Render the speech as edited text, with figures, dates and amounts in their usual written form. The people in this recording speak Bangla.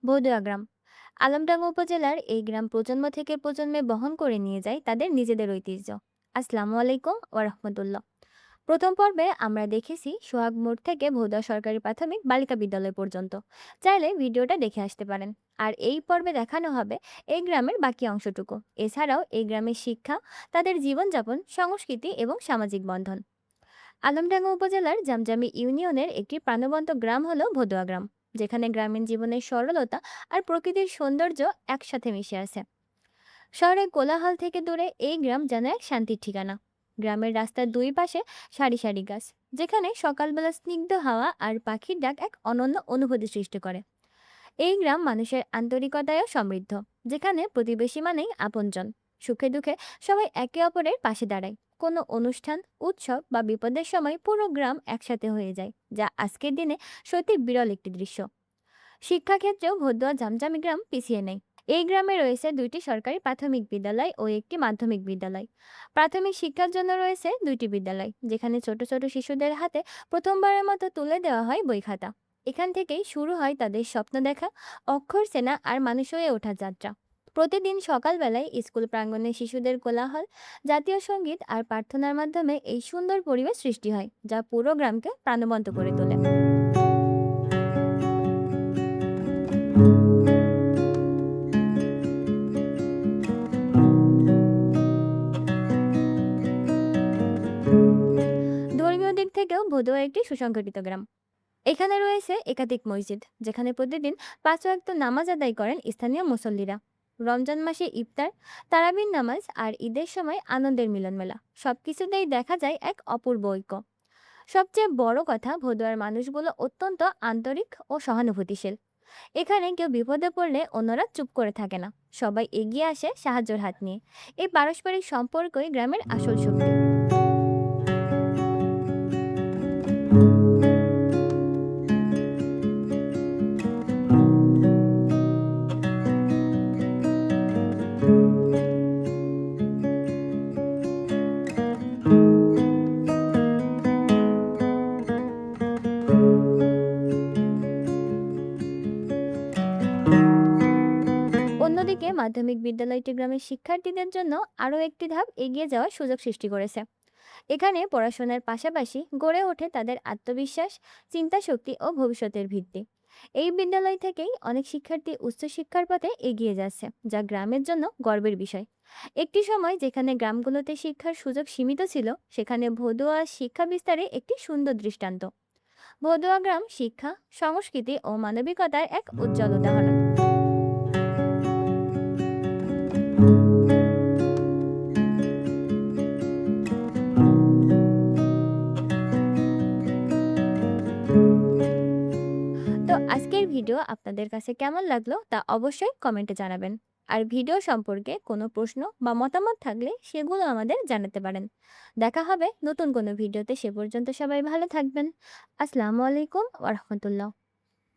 বৌদুয়া গ্রাম আলমডাঙ্গা উপজেলার এই গ্রাম প্রজন্ম থেকে প্রজন্মে বহন করে নিয়ে যায় তাদের নিজেদের ঐতিহ্য। আসসালামু আলাইকুম ওরহমতুল্লাহ। প্রথম পর্বে আমরা দেখেছি সোহাগ মোড় থেকে ভোদা সরকারি প্রাথমিক বালিকা বিদ্যালয় পর্যন্ত। চাইলে ভিডিওটা দেখে আসতে পারেন। আর এই পর্বে দেখানো হবে এই গ্রামের বাকি অংশটুকু। এছাড়াও এই গ্রামের শিক্ষা, তাদের জীবনযাপন, সংস্কৃতি এবং সামাজিক বন্ধন। আলমডাঙ্গা উপজেলার জামজামি ইউনিয়নের একটি প্রাণবন্ত গ্রাম হলো ভদুয়া গ্রাম, যেখানে গ্রামীণ জীবনের সরলতা আর প্রকৃতির সৌন্দর্য একসাথে মিশে আছে। শহরের কোলাহল থেকে দূরে এই গ্রাম যেন এক শান্তির ঠিকানা। গ্রামের রাস্তার দুই পাশে সারি সারি গাছ, যেখানে সকালবেলা স্নিগ্ধ হাওয়া আর পাখির ডাক এক অনন্য অনুভূতি সৃষ্টি করে। এই গ্রাম মানুষের আন্তরিকতায়ও সমৃদ্ধ, যেখানে প্রতিবেশী মানেই আপনজন। সুখে দুঃখে সবাই একে অপরের পাশে দাঁড়ায়। কোনো অনুষ্ঠান, উৎসব বা বিপদের সময় পুরো গ্রাম একসাথে হয়ে যায়, যা আজকের দিনে সত্যি বিরল একটি দৃশ্য। শিক্ষাক্ষেত্রেও ভদুয়া জামজামি গ্রাম পিছিয়ে নেই। এই গ্রামে রয়েছে দুইটি সরকারি প্রাথমিক বিদ্যালয় ও একটি মাধ্যমিক বিদ্যালয়। প্রাথমিক শিক্ষার জন্য রয়েছে দুইটি বিদ্যালয়, যেখানে ছোট ছোট শিশুদের হাতে প্রথমবারের মতো তুলে দেওয়া হয় বই খাতা। এখান থেকেই শুরু হয় তাদের স্বপ্ন দেখা, অক্ষর চেনা আর মানুষ হয়ে ওঠার যাত্রা। প্রতিদিন সকালবেলায় স্কুল প্রাঙ্গণে শিশুদের কোলাহল, জাতীয় সঙ্গীত আর প্রার্থনার মাধ্যমে এই সুন্দর পরিবেশ সৃষ্টি হয়, যা পুরো গ্রামকে প্রাণবন্ত করে তোলে। ধর্মীয় দিক থেকেও ভদুয়া একটি সুসংগঠিত গ্রাম। এখানে রয়েছে একাধিক মসজিদ, যেখানে প্রতিদিন ৫ ওয়াক্ত নামাজ আদায় করেন স্থানীয় মুসল্লিরা। রমজান মাসে ইফতার, তারাবির নামাজ আর ঈদের সময় আনন্দের মিলন মেলা, সবকিছুতেই দেখা যায় এক অপূর্ব ঐক্য। সবচেয়ে বড় কথা, ভদুয়ার মানুষগুলো অত্যন্ত আন্তরিক ও সহানুভূতিশীল। এখানে কেউ বিপদে পড়লে অন্যরা চুপ করে থাকে না, সবাই এগিয়ে আসে সাহায্যের হাত নিয়ে। এই পারস্পরিক সম্পর্কই গ্রামের আসল শক্তি। অন্যদিকে মাধ্যমিক বিদ্যালয়টি গ্রামের শিক্ষার্থীদের জন্য আরও একটি ধাপ এগিয়ে যাওয়ার সুযোগ সৃষ্টি করেছে। এখানে পড়াশোনার পাশাপাশি গড়ে ওঠে তাদের আত্মবিশ্বাস, চিন্তাশক্তি ও ভবিষ্যতের ভিত্তি। এই বিদ্যালয় থেকেই অনেক শিক্ষার্থী উচ্চশিক্ষার পথে এগিয়ে যাচ্ছে, যা গ্রামের জন্য গর্বের বিষয়। একটি সময় যেখানে গ্রামগুলোতে শিক্ষার সুযোগ সীমিত ছিল, সেখানে ভদুয়া শিক্ষা বিস্তারে একটি সুন্দর দৃষ্টান্ত। ভদুয়া গ্রাম শিক্ষা, সংস্কৃতি ও মানবিকতার এক উজ্জ্বল উদাহরণ। তো আজকের ভিডিও আপনাদের কাছে কেমন লাগলো তা অবশ্যই কমেন্টে জানাবেন। আর ভিডিও সম্পর্কে কোনো প্রশ্ন বা মতামত থাকলে সেগুলো আমাদের জানাতে পারেন। দেখা হবে নতুন কোনো ভিডিওতে, সে পর্যন্ত সবাই ভালো থাকবেন। আসসালামু আলাইকুম ওয়া রাহমাতুল্লাহ।